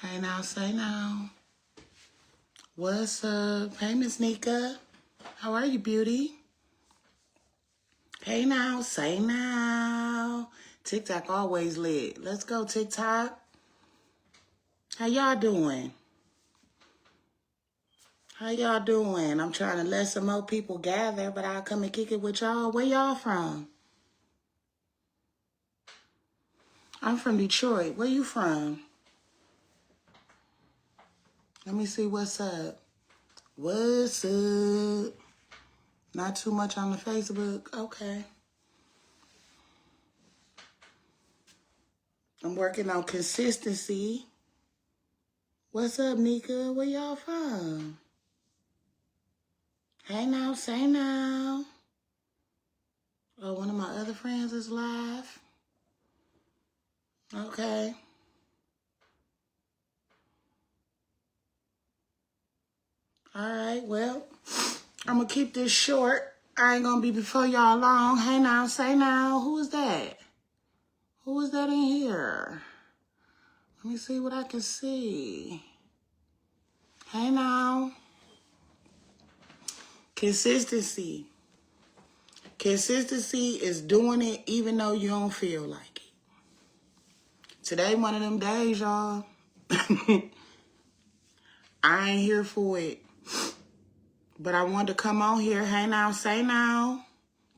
Hey now, say now. What's up? Hey, Miss Nika. How are you, beauty? Hey now, say now. TikTok always lit. Let's go, TikTok. How y'all doing? How y'all doing? I'm trying to let some more people gather, but I'll come and kick it with y'all. Where y'all from? I'm from Detroit. Where you from? Let me see what's up. What's up? Not too much on the Facebook. Okay. I'm working on consistency. What's up, Nika? Where y'all from? Hey now, say now. Oh, one of my other friends is live. Okay. All right, well, I'm going to keep this short. I ain't going to be before y'all long. Hey now, say now. Who is that? Who is that in here? Let me see what I can see. Hey now. Consistency. Consistency is doing it even though you don't feel like it. Today, one of them days, y'all. I ain't here for it. But I wanted to come on here. Hey now, say now.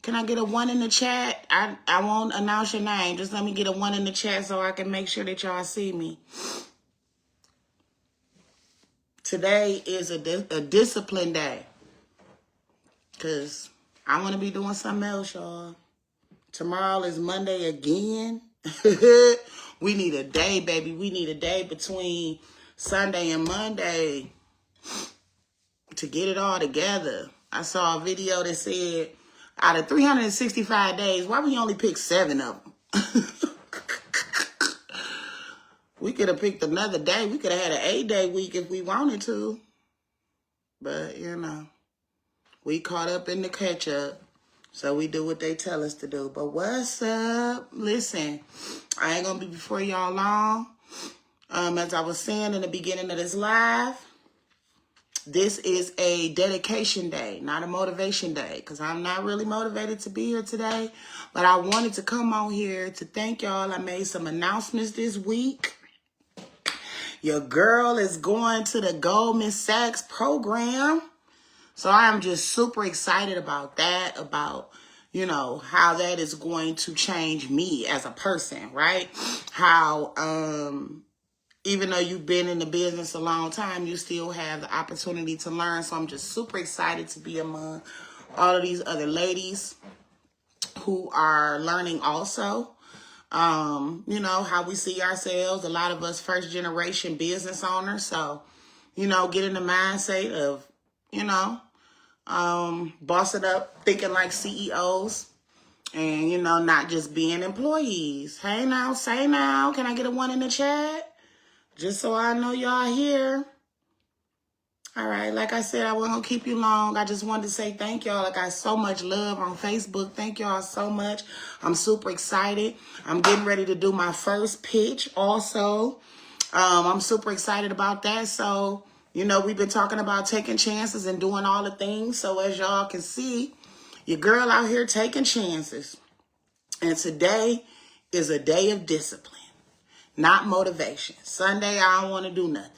Can I get a 1 in the chat? I won't announce your name. Just let me get a 1 in the chat so I can make sure that y'all see me. Today is a discipline day. Because I want to be doing something else, y'all. Tomorrow is Monday again. We need a day, baby. We need a day between Sunday and Monday to get it all together. I saw a video that said, out of 365 days, why we only pick 7 of them? We could have picked another day. We could have had an 8-day week if we wanted to. But, you know, we caught up in the catch-up. So we do what they tell us to do. But what's up? Listen, I ain't going to be before y'all long. As I was saying in the beginning of this live, this is a dedication day, not a motivation day, because I'm not really motivated to be here today. But I wanted to come on here to thank y'all. I made some announcements this week. Your girl is going to the Goldman Sachs program. So I'm just super excited about that, about, you know, how that is going to change me as a person, right? How, even though you've been in the business a long time, you still have the opportunity to learn. So I'm just super excited to be among all of these other ladies who are learning also. You know, how we see ourselves. A lot of us first generation business owners. So, you know, get in the mindset of, you know, bossing up, thinking like CEOs. And, you know, not just being employees. Hey now, say now. Can I get a 1 in the chat? Just so I know y'all here. All right, like I said, I wasn't going to keep you long. I just wanted to say thank y'all. I got so much love on Facebook. Thank y'all so much. I'm super excited. I'm getting ready to do my first pitch also. I'm super excited about that. So, you know, we've been talking about taking chances and doing all the things. So as y'all can see, your girl out here taking chances. And today is a day of discipline, not motivation. Sunday, I don't want to do nothing.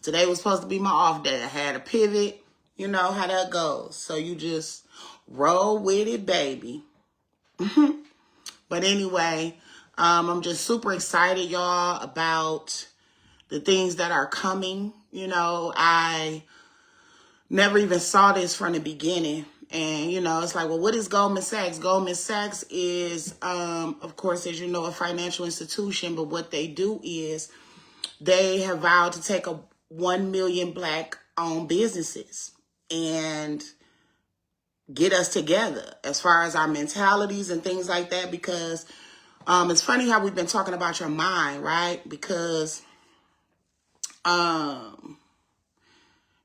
Today was supposed to be my off day. I had a pivot. You know how that goes. So you just roll with it, baby. But anyway, I'm just super excited, y'all, about the things that are coming. You know, I never even saw this from the beginning. And, you know, it's like, well, what is Goldman Sachs? Goldman Sachs is, of course, as you know, a financial institution. But what they do is they have vowed to take 1 million Black-owned businesses and get us together as far as our mentalities and things like that. Because it's funny how we've been talking about your mind, right? Because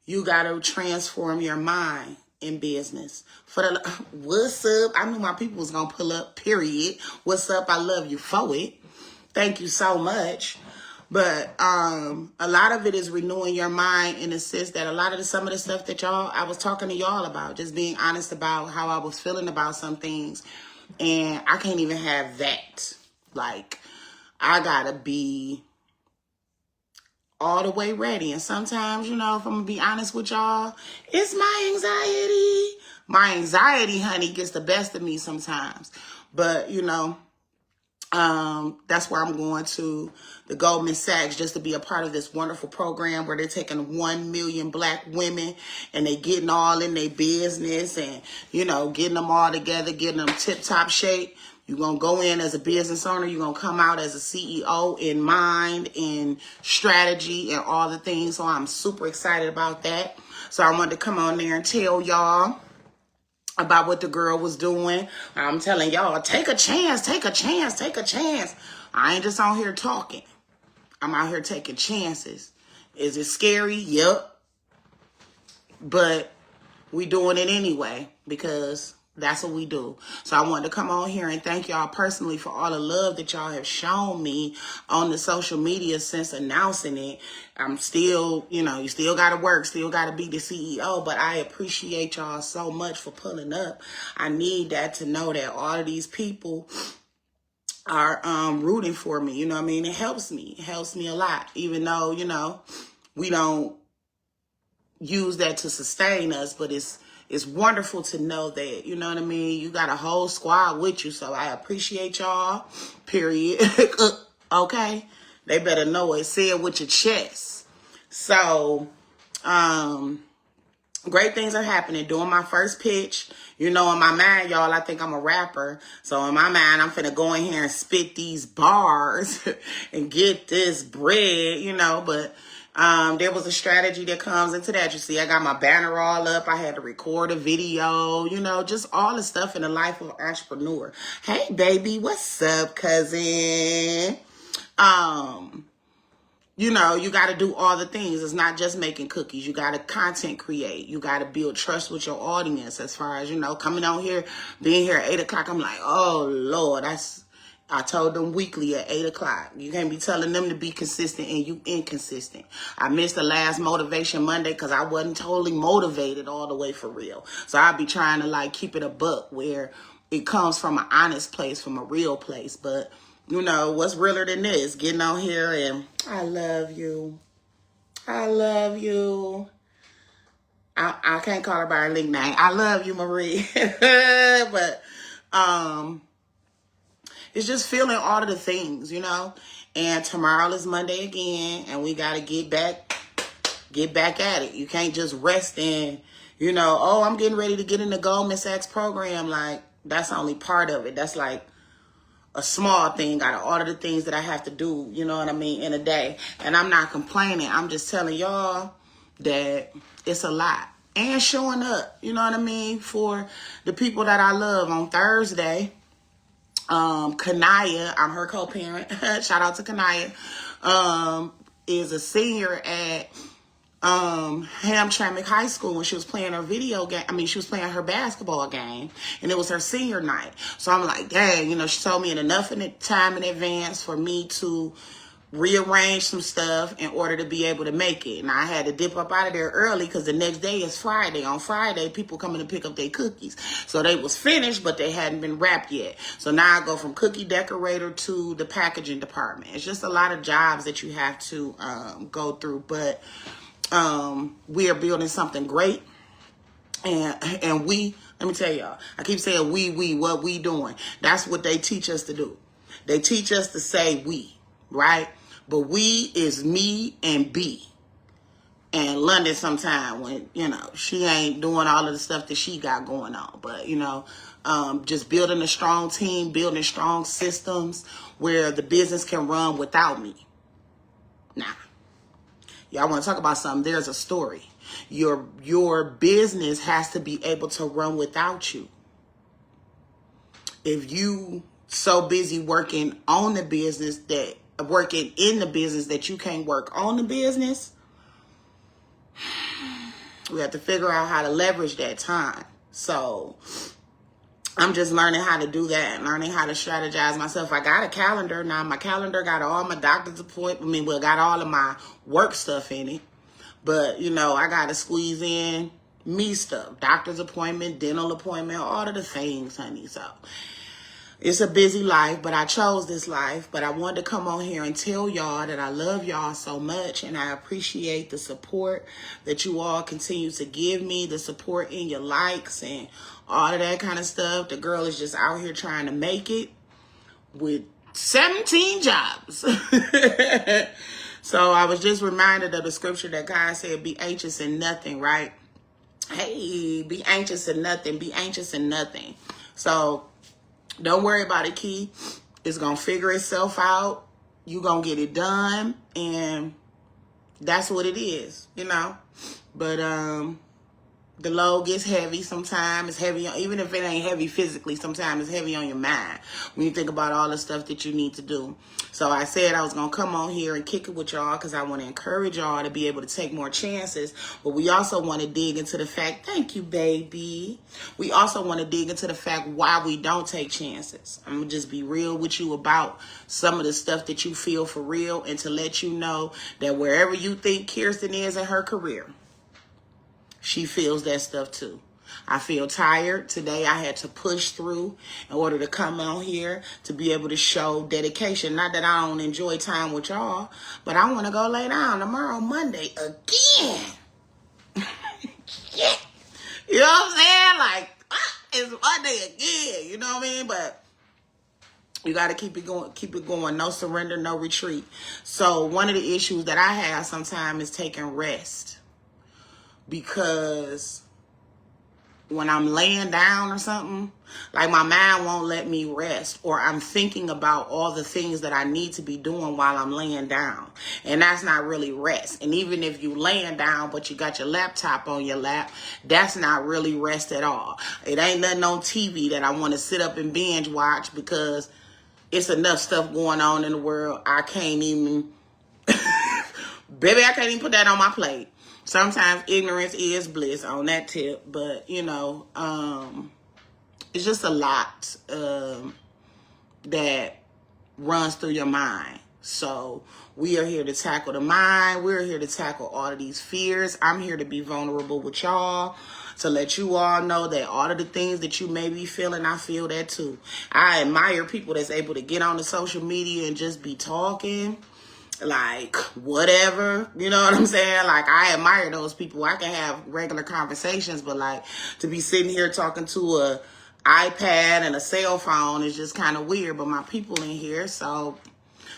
you got to transform your mind in business. What's up? I knew my people was going to pull up, period. What's up? I love you for it. Thank you so much. But a lot of it is renewing your mind in the sense that a lot of some of the stuff that I was talking to y'all about, just being honest about how I was feeling about some things. And I can't even have that. Like, I gotta be all the way ready. And sometimes, if I'm gonna be honest with y'all, it's my anxiety. My anxiety, honey, gets the best of me sometimes. But, that's where I'm going to the Goldman Sachs just to be a part of this wonderful program where they're taking 1 million Black women and they getting all in their business and, getting them all together, getting them tip-top shape. You're going to go in as a business owner. You're going to come out as a CEO in mind, in strategy, and all the things. So I'm super excited about that. So I wanted to come on there and tell y'all about what the girl was doing. I'm telling y'all, take a chance, take a chance, take a chance. I ain't just on here talking. I'm out here taking chances. Is it scary? Yep. But we doing it anyway because that's what we do. So I wanted to come on here and thank y'all personally for all the love that y'all have shown me on the social media since announcing it. I'm still, you still got to work, still got to be the CEO, but I appreciate y'all so much for pulling up. I need that to know that all of these people are rooting for me. You know what I mean? It helps me. It helps me a lot, even though, we don't use that to sustain us, but it's wonderful to know that, you know what I mean? You got a whole squad with you, so I appreciate y'all, period. Okay? They better know it. Say it with your chest. So, great things are happening. Doing my first pitch. In my mind, y'all, I think I'm a rapper. So in my mind, I'm finna go in here and spit these bars and get this bread, but there was a strategy that comes into that. You see, I got my banner all up. I had to record a video, just all the stuff in the life of an entrepreneur. Hey, baby, what's up, cousin? You got to do all the things. It's not just making cookies. You got to content create. You got to build trust with your audience as far as, coming on here, being here at 8 o'clock. I'm like, oh, Lord, I told them weekly at 8 o'clock. You can't be telling them to be consistent and you inconsistent. I missed the last Motivation Monday because I wasn't totally motivated all the way for real. So I'll be trying to keep it a buck where it comes from an honest place, from a real place. But what's realer than this? Getting on here and I love you. I love you. I can't call her by her nickname. I love you, Marie. But it's just feeling all of the things, And tomorrow is Monday again, and we got to get back at it. You can't just rest in, oh, I'm getting ready to get in the Goldman Sachs program. That's only part of it. That's a small thing out of all of the things that I have to do, in a day. And I'm not complaining. I'm just telling y'all that it's a lot. And showing up, for the people that I love. On Thursday, Kanaya, I'm her co-parent. Shout out to Kanaya. Is a senior at Hamtramck High School when she was playing her video game. She was playing her basketball game, and it was her senior night. So I'm like, dang, she told me enough time in advance for me to rearrange some stuff in order to be able to make it. And I had to dip up out of there early because the next day is Friday. On Friday, people coming to pick up their cookies. So they was finished, but they hadn't been wrapped yet. So now I go from cookie decorator to the packaging department. It's just a lot of jobs that you have to go through. But we are building something great. And we, let me tell y'all, I keep saying what we doing. That's what they teach us to do. They teach us to say we, right? But we is me and B. And London sometime when, she ain't doing all of the stuff that she got going on. But, just building a strong team, building strong systems where the business can run without me. Nah. Y'all want to talk about something? There's a story. Your business has to be able to run without you. If you so busy working in the business that you can't work on the business, we have to figure out how to leverage that time. So I'm just learning how to do that, learning how to strategize myself. I got a calendar now. My calendar got all my doctor's appointments. Well, got all of my work stuff in it. But, you know, I got to squeeze in me stuff. Doctor's appointment, dental appointment, all of the things, honey. So it's a busy life, but I chose this life. But I wanted to come on here and tell y'all that I love y'all so much, and I appreciate the support that you all continue to give me, the support in your likes and all of that kind of stuff. The girl is just out here trying to make it with 17 jobs. So I was just reminded of the scripture that God said, be anxious in nothing, right? Hey, be anxious in nothing. Be anxious in nothing. So don't worry about it, Key. It's going to figure itself out. You're going to get it done. And that's what it is, you know. But the load gets heavy sometimes. It's heavy, even if it ain't heavy physically, sometimes it's heavy on your mind when you think about all the stuff that you need to do. So I said I was going to come on here and kick it with y'all because I want to encourage y'all to be able to take more chances. But we also want to dig into the fact, thank you, baby. We also want to dig into the fact why we don't take chances. I'm going to just be real with you about some of the stuff that you feel for real, and to let you know that wherever you think Kirsten is in her career, she feels that stuff too. I feel tired. Today I had to push through in order to come on here to be able to show dedication. Not that I don't enjoy time with y'all, but I want to go lay down tomorrow, Monday, again. Yeah. You know what I'm saying? Like, it's Monday again. You know what I mean? But you got to keep it going. No surrender, no retreat. So one of the issues that I have sometimes is taking rest. Because when I'm laying down or something, like my mind won't let me rest, or I'm thinking about all the things that I need to be doing while I'm laying down. And that's not really rest. And even if you laying down, but you got your laptop on your lap, that's not really rest at all. It ain't nothing on TV that I want to sit up and binge watch because it's enough stuff going on in the world. I can't even, baby, I can't even put that on my plate. Sometimes ignorance is bliss on that tip, but, you know, it's just a lot that runs through your mind. So we are here to tackle the mind. We're here to tackle all of these fears. I'm here to be vulnerable with y'all, to let you all know that all of the things that you may be feeling, I feel that too. I admire people that's able to get on the social media and just be talking. Like, whatever, you know what I'm saying? Like, I admire those people. I can have regular conversations, but like, to be sitting here talking to a iPad and a cell phone is just kind of weird. But my people in here, so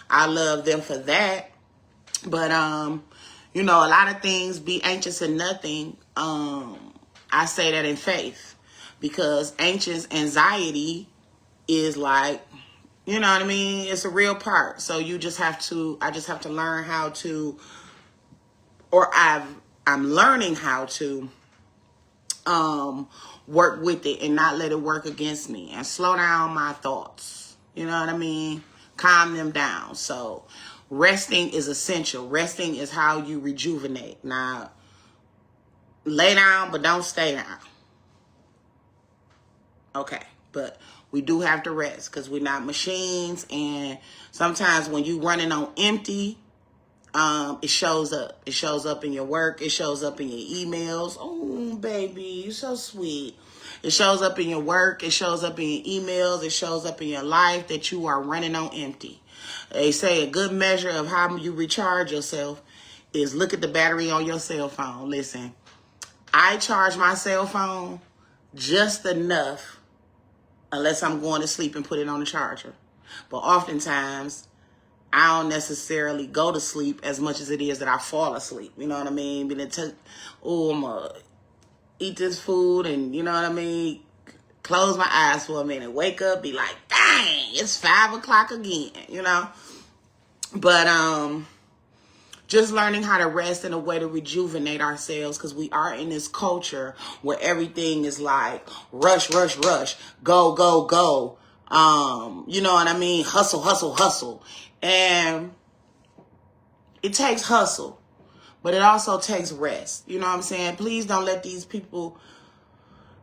I love them for that. But you know, a lot of things, be anxious in nothing. I say that in faith, because anxiety is like, you know what I mean? It's a real part. So you just have to, I just have to learn how to, or I'm learning how to work with it and not let it work against me, and slow down my thoughts. You know what I mean? Calm them down. So resting is essential. Resting is how you rejuvenate. Now, lay down, but don't stay down. Okay, but we do have to rest because we're not machines. And sometimes when you running on empty, it shows up. It shows up in your work. It shows up in your emails. Oh, baby, you're so sweet. It shows up in your work. It shows up in your emails. It shows up in your life that you are running on empty. They say a good measure of how you recharge yourself is look at the battery on your cell phone. Listen, I charge my cell phone just enough unless I'm going to sleep and put it on the charger. But oftentimes, I don't necessarily go to sleep as much as it is that I fall asleep. You know what I mean? But it took, I'm going to eat this food and, you know what I mean, close my eyes for a minute, wake up, be like, dang, it's 5 o'clock again, you know? But just learning how to rest in a way to rejuvenate ourselves, because we are in this culture where everything is like rush, rush, rush, go, go, go. You know what I mean? Hustle, hustle, hustle. And it takes hustle, but it also takes rest. You know what I'm saying? Please don't let these people,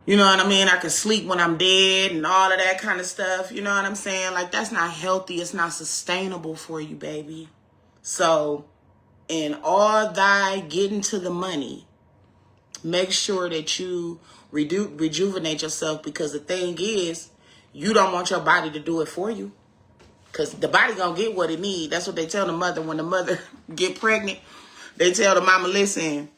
You know what I mean? I can sleep when I'm dead and all of that kind of stuff. You know what I'm saying? Like, that's not healthy. It's not sustainable for you, baby. So, in all thy getting to the money, make sure that you rejuvenate yourself, because the thing is, you don't want your body to do it for you. Because the body gonna get what it needs. That's what they tell the mother when the mother get pregnant. They tell the mama, listen,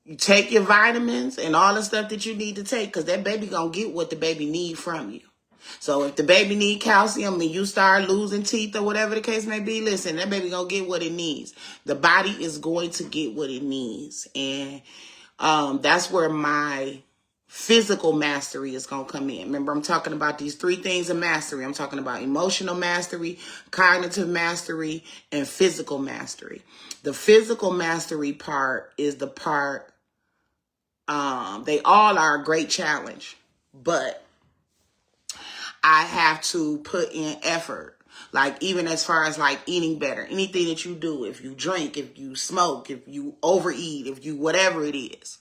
you take your vitamins and all the stuff that you need to take, because that baby gonna get what the baby need from you. So if the baby need calcium and you start losing teeth or whatever the case may be, listen, that baby gonna get what it needs. The body is going to get what it needs. And that's where my physical mastery is going to come in. Remember, I'm talking about these 3 things of mastery. I'm talking about emotional mastery, cognitive mastery, and physical mastery. The physical mastery part is the part, they all are a great challenge, but I have to put in effort. Like, even as far as like eating better, anything that you do, if you drink, if you smoke, if you overeat, if you, whatever it is,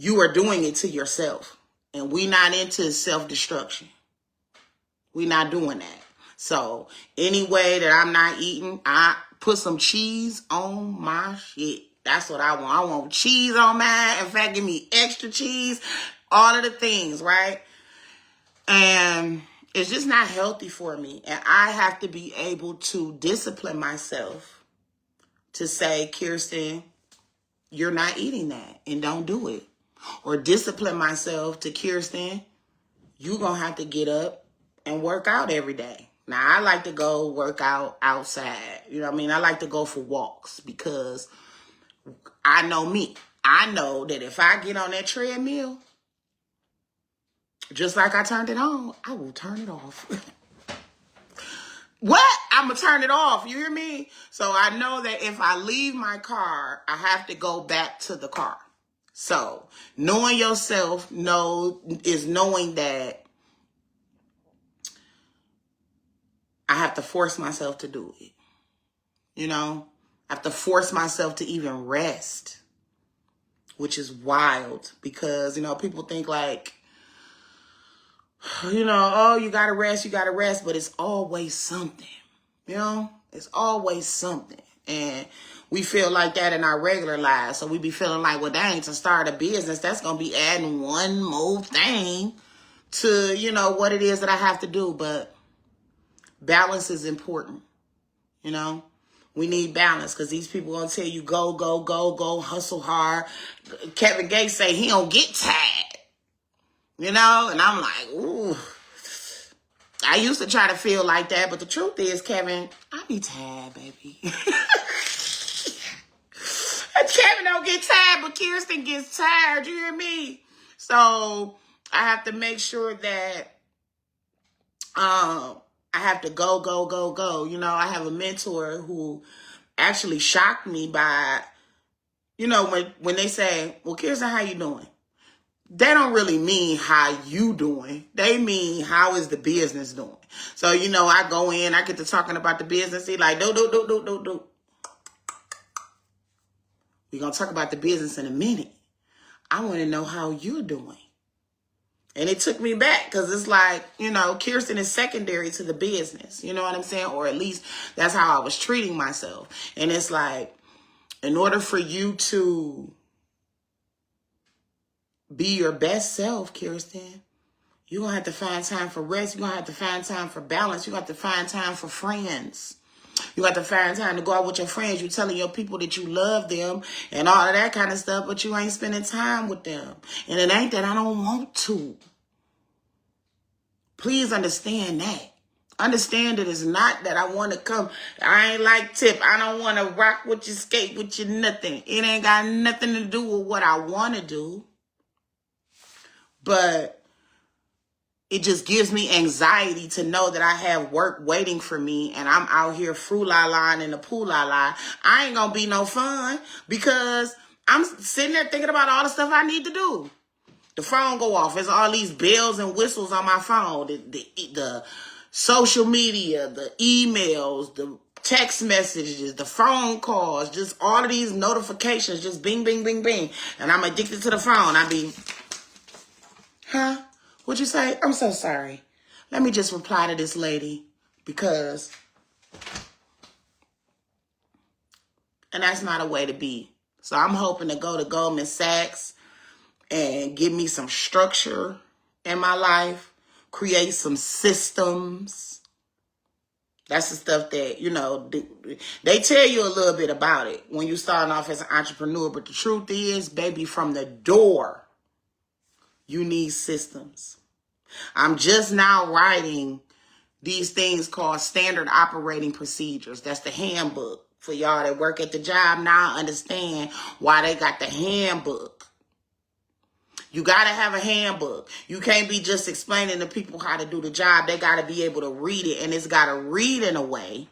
you are doing it to yourself. And we not into self-destruction. We not doing that. So any way that I'm not eating, I put some cheese on my shit. That's what I want. I want cheese on mine. In fact, give me extra cheese. All of the things, right? And it's just not healthy for me. And I have to be able to discipline myself to say, Kirsten, you're not eating that and don't do it. Or discipline myself to, Kirsten, you're going to have to get up and work out every day. Now, I like to go work out outside. You know what I mean? I like to go for walks because I know me. I know that if I get on that treadmill, just like I turned it on, I will turn it off. What? I'm going to turn it off. You hear me? So I know that if I leave my car, I have to go back to the car. So knowing yourself is knowing that I have to force myself to do it. You know, I have to force myself to even rest, which is wild because, you know, people think like, you know, oh, you got to rest, but it's always something, you know, it's always something. And we feel like that in our regular lives. So we be feeling like, well, dang, to start a business, that's going to be adding one more thing to, you know, what it is that I have to do. But balance is important, you know. We need balance because these people going to tell you, go, hustle hard. Kevin Gates say he don't get tired, you know. And I'm like, ooh. I used to try to feel like that. But the truth is, Kevin, I be tired, baby. Kevin don't get tired, but Kirsten gets tired. You hear me? So I have to make sure that I have to go. You know, I have a mentor who actually shocked me by, you know, when they say, well, Kirsten, how you doing? They don't really mean how you doing. They mean how is the business doing. So, you know, I go in, I get to talking about the business. He like, do. We're going to talk about the business in a minute. I want to know how you're doing. And it took me back because it's like, you know, Kirsten is secondary to the business. You know what I'm saying? Or at least that's how I was treating myself. And it's like, in order for you to be your best self, Kirsten, you're going to have to find time for rest. You're going to have to find time for balance. You're going to have to find time for friends. You got to find time to go out with your friends. You're telling your people that you love them and all of that kind of stuff, but you ain't spending time with them. And it ain't that I don't want to. Please understand that. Understand that it's not that I want to come. I ain't like Tip. I don't want to rock with you, skate with you, nothing. It ain't got nothing to do with what I want to do. But it just gives me anxiety to know that I have work waiting for me and I'm out here frou-la-la in the pool-la-la. I ain't going to be no fun because I'm sitting there thinking about all the stuff I need to do. The phone go off. There's all these bells and whistles on my phone. The social media, the emails, the text messages, the phone calls, just all of these notifications, just bing, bing, bing, bing. And I'm addicted to the phone. I be... Huh? What'd you say? I'm so sorry. Let me just reply to this lady because, and that's not a way to be. So I'm hoping to go to Goldman Sachs and give me some structure in my life, create some systems. That's the stuff that, you know, they tell you a little bit about it when you starting off as an entrepreneur. But the truth is, baby, from the door, you need systems. I'm just now writing these things called standard operating procedures. That's the handbook. For y'all that work at the job now, understand why they got the handbook. You got to have a handbook. You can't be just explaining to people how to do the job. They got to be able to read it, and it's got to read in a way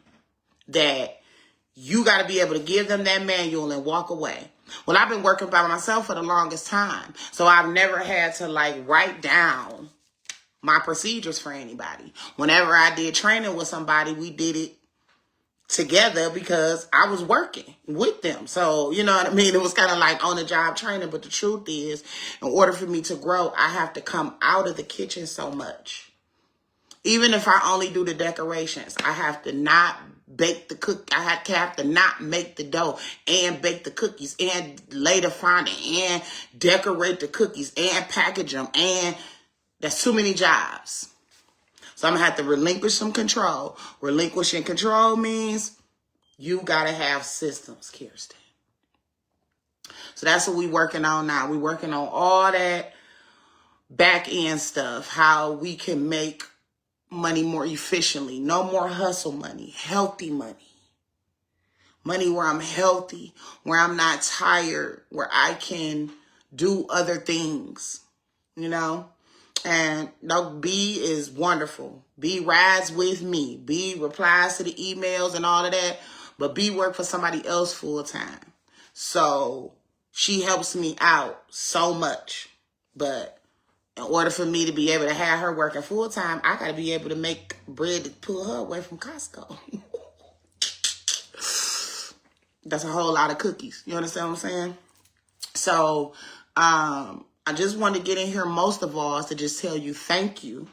that you got to be able to give them that manual and walk away. Well, I've been working by myself for the longest time, so I've never had to like write down my procedures for anybody. Whenever I did training with somebody, we did it together because I was working with them. So, you know what I mean? It was kind of like on the job training. But the truth is, in order for me to grow, I have to come out of the kitchen so much. Even if I only do the decorations, I have to not bake the cook. I have to not make the dough and bake the cookies and lay the fondant and decorate the cookies and package them. And that's too many jobs. So I'm going to have to relinquish some control. Relinquishing control means you got to have systems, Kirsten. So that's what we're working on now. We're working on all that back end stuff, how we can make money more efficiently. No more hustle money, healthy money. Money where I'm healthy, where I'm not tired, where I can do other things, you know? And no, B is wonderful. B rides with me. B replies to the emails and all of that. But B work for somebody else full time. So she helps me out so much. But in order for me to be able to have her working full time, I got to be able to make bread to pull her away from Costco. That's a whole lot of cookies. You understand what I'm saying? So, I just want to get in here most of all to just tell you thank you.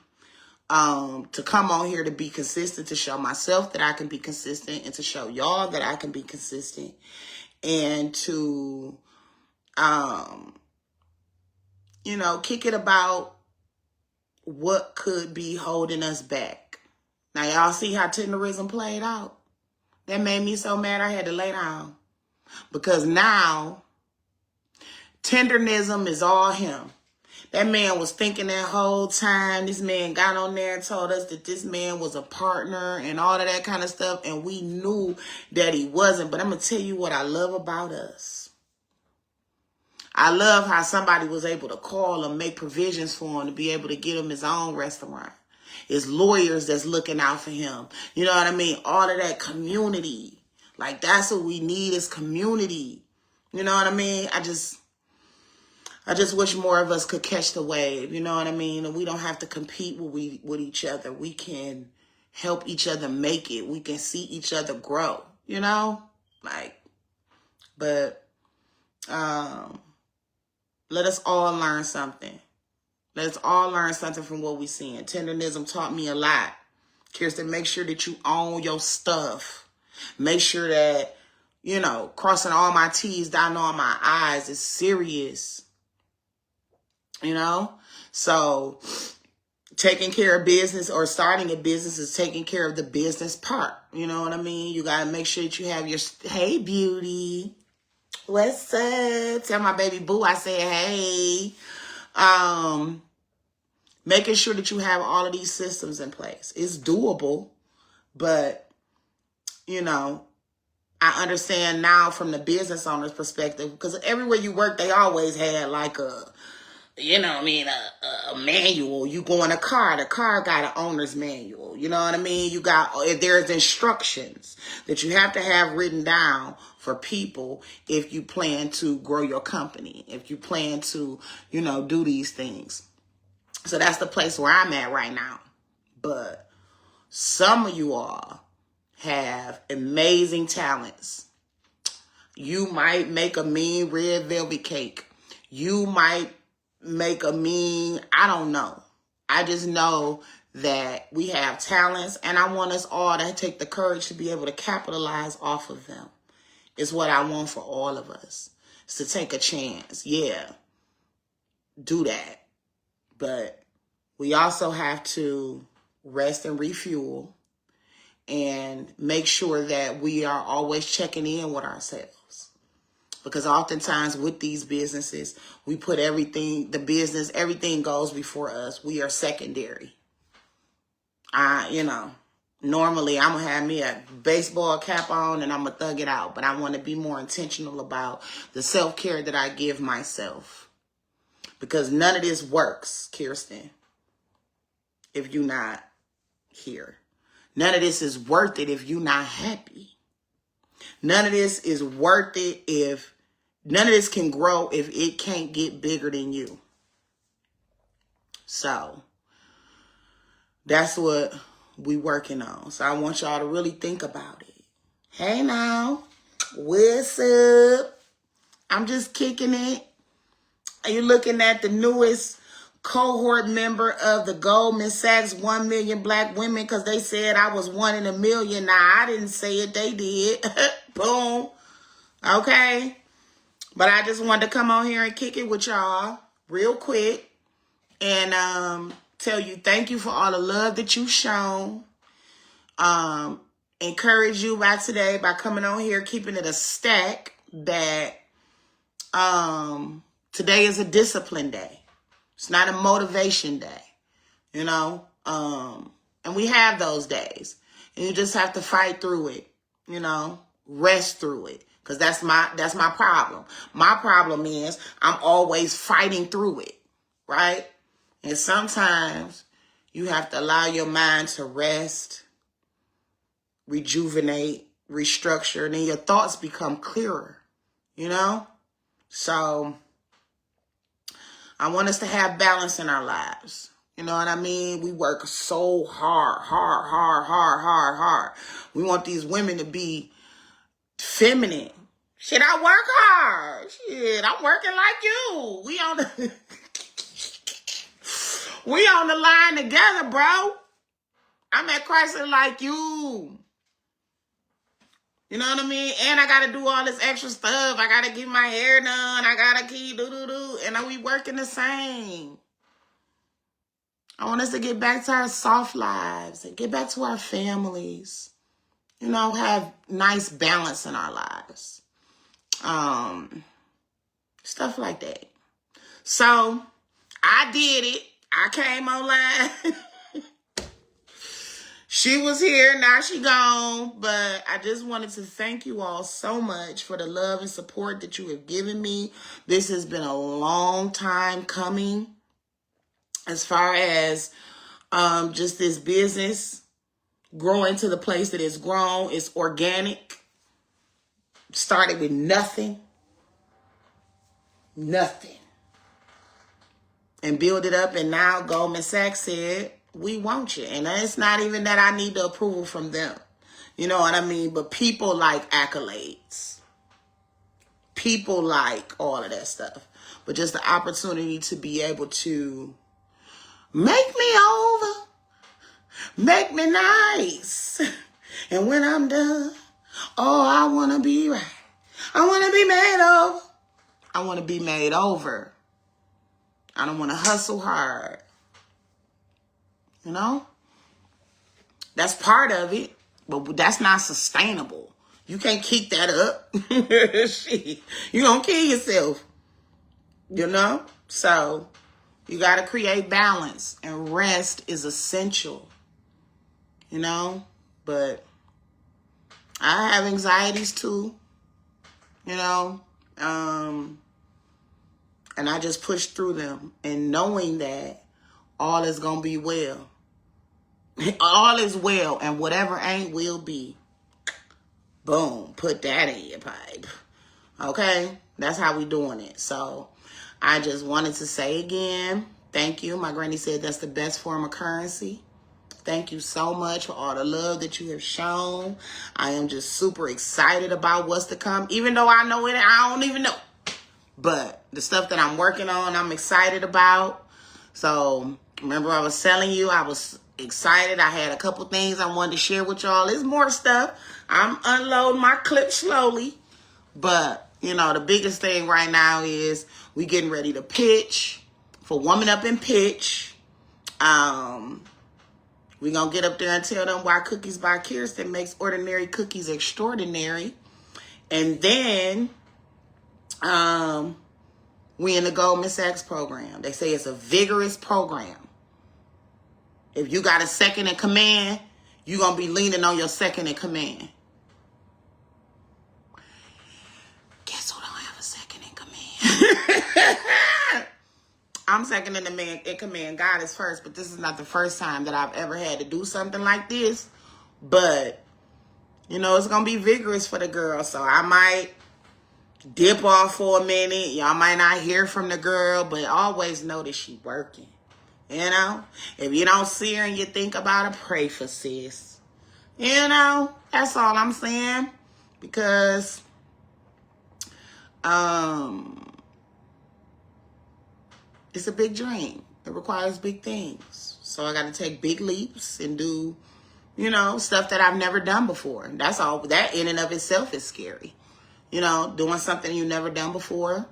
To come on here to be consistent, to show myself that I can be consistent, and to show y'all that I can be consistent, and to, you know, kick it about what could be holding us back. Now, y'all see how tenderism played out? That made me so mad I had to lay down. Because now, tenderism is all him. That man was thinking that whole time. This man got on there and told us that this man was a partner and all of that kind of stuff. And we knew that he wasn't. But I'm going to tell you what I love about us. I love how somebody was able to call him, make provisions for him to be able to get him his own restaurant. It's lawyers that's looking out for him. You know what I mean? All of that community. Like, that's what we need is community. You know what I mean? I just wish more of us could catch the wave. You know what I mean? And we don't have to compete with each other. We can help each other make it. We can see each other grow. You know? Like, but let us all learn something. Let's all learn something from what we're seeing. Tenderism taught me a lot. Kirsten, make sure that you own your stuff. Make sure that, you know, crossing all my T's, dotting all my I's is serious. You know? So taking care of business or starting a business is taking care of the business part. You know what I mean? You got to make sure that you have your, hey, beauty. What's up? Tell my baby boo I said, hey. Making sure that you have all of these systems in place. It's doable, but, you know, I understand now from the business owner's perspective, because everywhere you work, they always had like a, you know what I mean, a manual. You go in a car, the car got an owner's manual. You know what I mean? You got, there's instructions that you have to have written down for people if you plan to grow your company, if you plan to, you know, do these things. So that's the place where I'm at right now. But some of you all have amazing talents. You might make a mean red velvet cake. You might make a mean, I don't know. I just know that we have talents, and I want us all to take the courage to be able to capitalize off of them. It's what I want for all of us. It's to take a chance. Yeah, do that. But we also have to rest and refuel and make sure that we are always checking in with ourselves. Because oftentimes with these businesses, we put everything, the business, everything goes before us. We are secondary. Normally I'm going to have me a baseball cap on and I'm going to thug it out. But I want to be more intentional about the self-care that I give myself. Because none of this works, Kirsten, if you're not here. None of this is worth it if you're not happy. None of this is worth it if none of this can grow if it can't get bigger than you. So that's what we working on. So I want y'all to really think about it. Hey now, what's up? I'm just kicking it. Are you looking at the newest cohort member of the Goldman Sachs 1 million black women because they said I was 1 in a million. Now, I didn't say it. They did. Boom. Okay. But I just wanted to come on here and kick it with y'all real quick and tell you thank you for all the love that you've shown. Encourage you by today by coming on here, keeping it a stack that today is a discipline day. It's not a motivation day, and we have those days, and you just have to fight through it, rest through it, because that's my problem. My problem is I'm always fighting through it, right? And sometimes you have to allow your mind to rest, rejuvenate, restructure, and then your thoughts become clearer, So I want us to have balance in our lives. You know what I mean? We work so hard. We want these women to be feminine. Shit, I work hard. Shit, I'm working like you. We on the line together, bro. I'm at Chrysler like you. You know what I mean? And I got to do all this extra stuff. I got to get my hair done. I got to keep do. And we working the same. I want us to get back to our soft lives and get back to our families. Have nice balance in our lives. Stuff like that. So, I did it. I came online. She was here, now she gone, but I just wanted to thank you all so much for the love and support that you have given me. This has been a long time coming as far as just this business growing to the place that it's grown. It's organic. Started with nothing. And build it up, and now Goldman Sachs said, we want you. And it's not even that I need the approval from them. You know what I mean? But people like accolades. People like all of that stuff. But just the opportunity to be able to make me over. Make me nice. And when I'm done, I want to be right. I want to be made over. I want to be made over. I don't want to hustle hard. That's part of it, but that's not sustainable. You can't keep that up. Shit. You're going to kill yourself. So you got to create balance, and rest is essential. But I have anxieties too, and I just push through them, and knowing that all is going to be well. All is well, and whatever ain't will be. Boom, put that in your pipe. Okay? That's how we doing it. So I just wanted to say again, thank you. My granny said that's the best form of currency. Thank you so much for all the love that you have shown. I am just super excited about what's to come, even though I know it, I don't even know. But the stuff that I'm working on, I'm excited about. So remember I was telling you I was excited. I had a couple things I wanted to share with y'all. There's more stuff. I'm unloading my clip slowly. But, you know, the biggest thing right now is we getting ready to pitch for Woman Up and Pitch. We gonna get up there and tell them why Cookies by Kirsten makes ordinary cookies extraordinary. And then we in the Goldman Sachs program. They say it's a vigorous program. If you got a second in command, you're gonna be leaning on your second in command. Guess who don't have a second in command? I'm second in command. God is first, but this is not the first time that I've ever had to do something like this. But, you know, it's going to be vigorous for the girl. So I might dip off for a minute. Y'all might not hear from the girl, but always know that she working. You know? If you don't see her and you think about her, pray for sis. You know? That's all I'm saying. Because, it's a big dream. It requires big things. So I got to take big leaps and do, you know, stuff that I've never done before. That's all. That in and of itself is scary. You know, doing something you've never done before.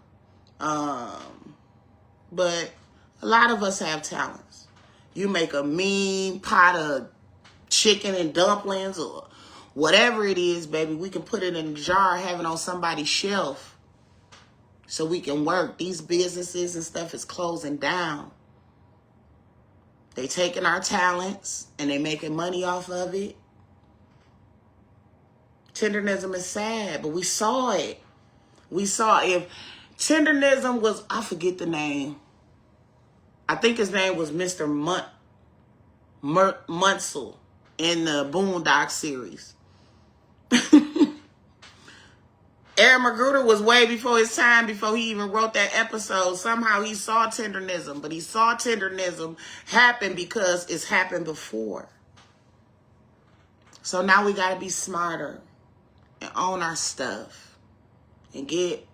But a lot of us have talents. You make a mean pot of chicken and dumplings or whatever it is, baby. We can put it in a jar, have it on somebody's shelf. So we can work. These businesses and stuff is closing down. They taking our talents and they making money off of it. Tendernism is sad, but we saw it. We saw if Tendernism was, I forget the name. I think his name was Mr. Munsell in the Boondock series. Aaron McGruder was way before his time, before he even wrote that episode. Somehow he saw tendernism, but he saw tendernism happen because it's happened before. So now we got to be smarter and own our stuff and get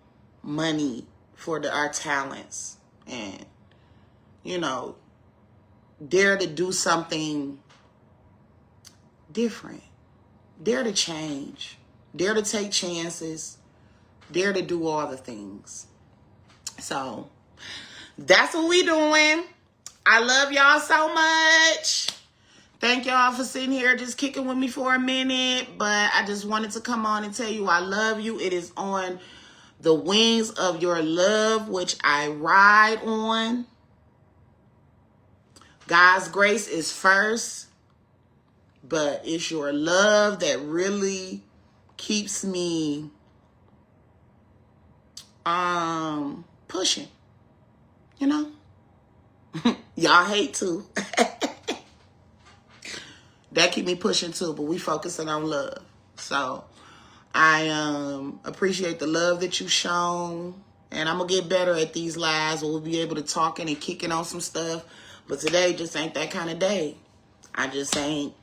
money for our talents and, you know, dare to do something different. Dare to change. Dare to take chances. Dare to do all the things. So that's what we doing. I love y'all so much. Thank y'all for sitting here just kicking with me for a minute. But I just wanted to come on and tell you I love you. It is on the wings of your love, which I ride on. God's grace is first. But it's your love that really keeps me pushing, you know. Y'all hate too. That keep me pushing too, but we focusing on love. So I appreciate the love that you've shown, and I'm gonna get better at these lives. We'll be able to talking and kicking on some stuff, but today just ain't that kind of day. I just ain't.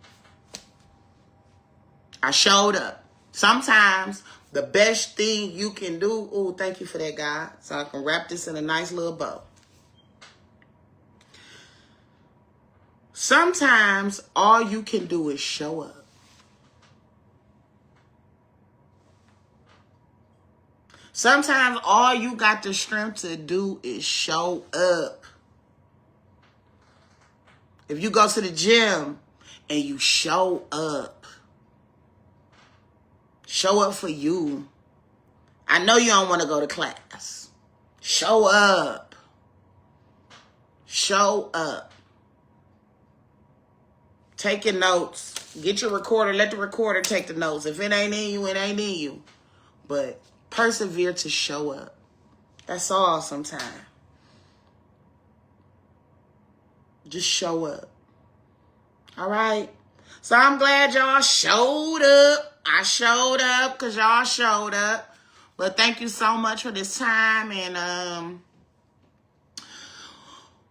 I showed up. Sometimes the best thing you can do, oh, thank you for that, God, so I can wrap this in a nice little bow. Sometimes all you can do is show up. Sometimes all you got the strength to do is show up. If you go to the gym and you show up for you. I know you don't want to go to class. Show up. Show up. Take your notes. Get your recorder. Let the recorder take the notes. If it ain't in you, it ain't in you. But persevere to show up. That's all sometimes. Just show up. All right? So I'm glad y'all showed up. I showed up because y'all showed up. But thank you so much for this time. And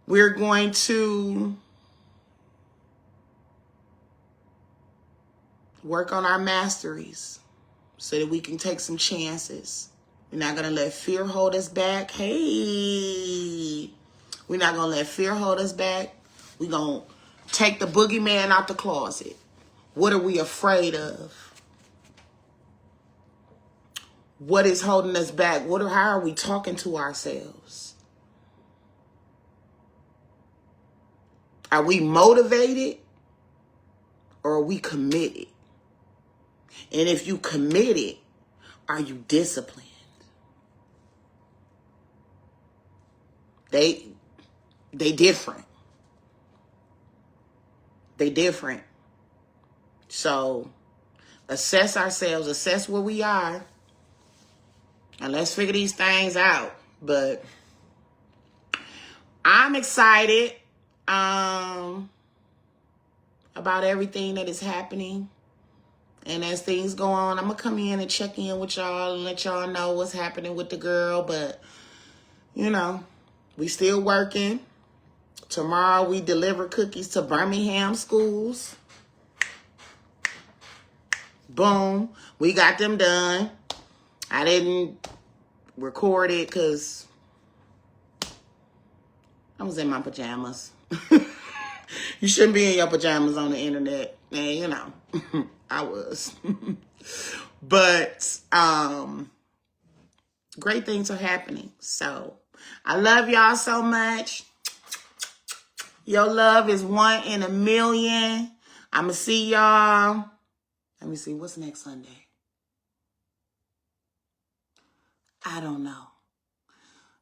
we're going to work on our masteries so that we can take some chances We're not going to let fear hold us back. Hey, we're not going to let fear hold us back. We're going to take the boogeyman out the closet. What are we afraid of? What is holding us back? How are we talking to ourselves? Are we motivated or are we committed? And if you committed, are you disciplined? They different. They different. So assess ourselves, assess where we are, and let's figure these things out. But I'm excited about everything that is happening. And as things go on, I'm going to come in and check in with y'all and let y'all know what's happening with the girl. But, you know, we still working. Tomorrow we deliver cookies to Birmingham schools. Boom. We got them done. I didn't record it because I was in my pajamas. You shouldn't be in your pajamas on the internet. And, you know, I was. But great things are happening. So I love y'all so much. Your love is 1 in a million. I'm going to see y'all. Let me see. What's next Sunday? I don't know.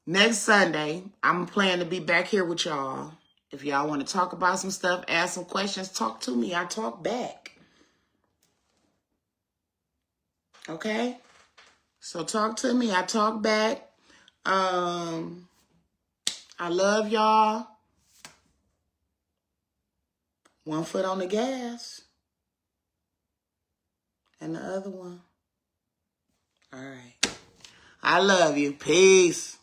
Next Sunday, I'm planning to be back here with y'all. If y'all want to talk about some stuff, ask some questions, talk to me. I talk back. Okay? So talk to me. I talk back. I love y'all. One foot on the gas. And the other one. All right. I love you. Peace.